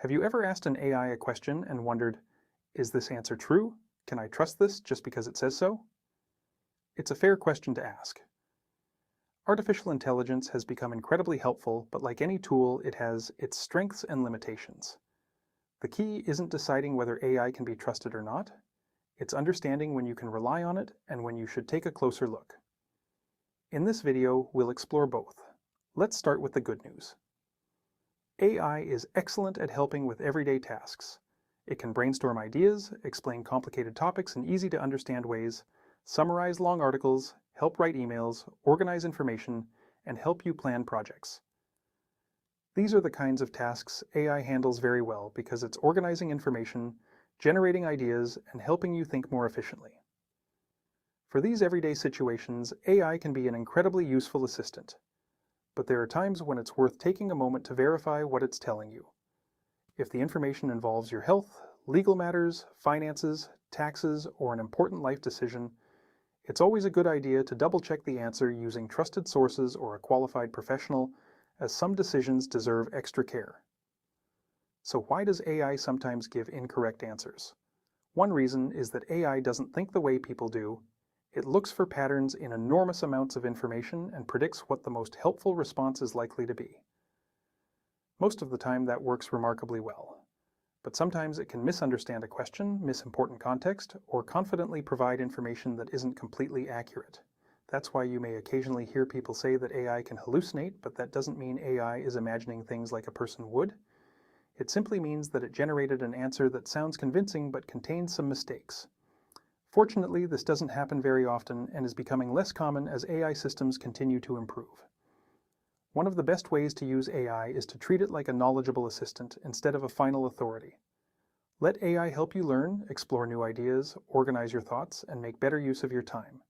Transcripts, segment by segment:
Have you ever asked an AI a question and wondered, is this answer true? Can I trust this just because it says so? It's a fair question to ask. Artificial intelligence has become incredibly helpful, but like any tool, it has its strengths and limitations. The key isn't deciding whether AI can be trusted or not. It's understanding when you can rely on it and when you should take a closer look. In this video, we'll explore both. Let's start with the good news. AI is excellent at helping with everyday tasks. It can brainstorm ideas, explain complicated topics in easy-to-understand ways, summarize long articles, help write emails, organize information, and help you plan projects. These are the kinds of tasks AI handles very well because it's organizing information, generating ideas, and helping you think more efficiently. For these everyday situations, AI can be an incredibly useful assistant. But there are times when it's worth taking a moment to verify what it's telling you. If the information involves your health, legal matters, finances, taxes, or an important life decision, it's always a good idea to double-check the answer using trusted sources or a qualified professional, as some decisions deserve extra care. So why does AI sometimes give incorrect answers? One reason is that AI doesn't think the way people do. It looks for patterns in enormous amounts of information and predicts what the most helpful response is likely to be. Most of the time that works remarkably well. But sometimes it can misunderstand a question, miss important context, or confidently provide information that isn't completely accurate. That's why you may occasionally hear people say that AI can hallucinate, but that doesn't mean AI is imagining things like a person would. It simply means that it generated an answer that sounds convincing but contains some mistakes. Fortunately, this doesn't happen very often and is becoming less common as AI systems continue to improve. One of the best ways to use AI is to treat it like a knowledgeable assistant instead of a final authority. Let AI help you learn, explore new ideas, organize your thoughts, and make better use of your time.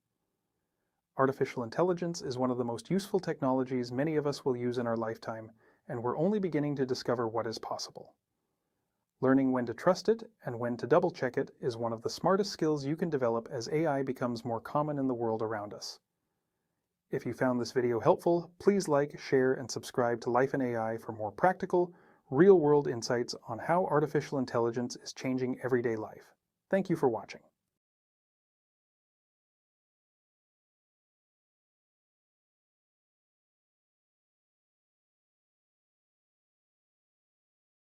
Artificial intelligence is one of the most useful technologies many of us will use in our lifetime, and we're only beginning to discover what is possible. Learning when to trust it and when to double-check it is one of the smartest skills you can develop as AI becomes more common in the world around us. If you found this video helpful, please like, share, and subscribe to Life in AI for more practical, real-world insights on how artificial intelligence is changing everyday life. Thank you for watching.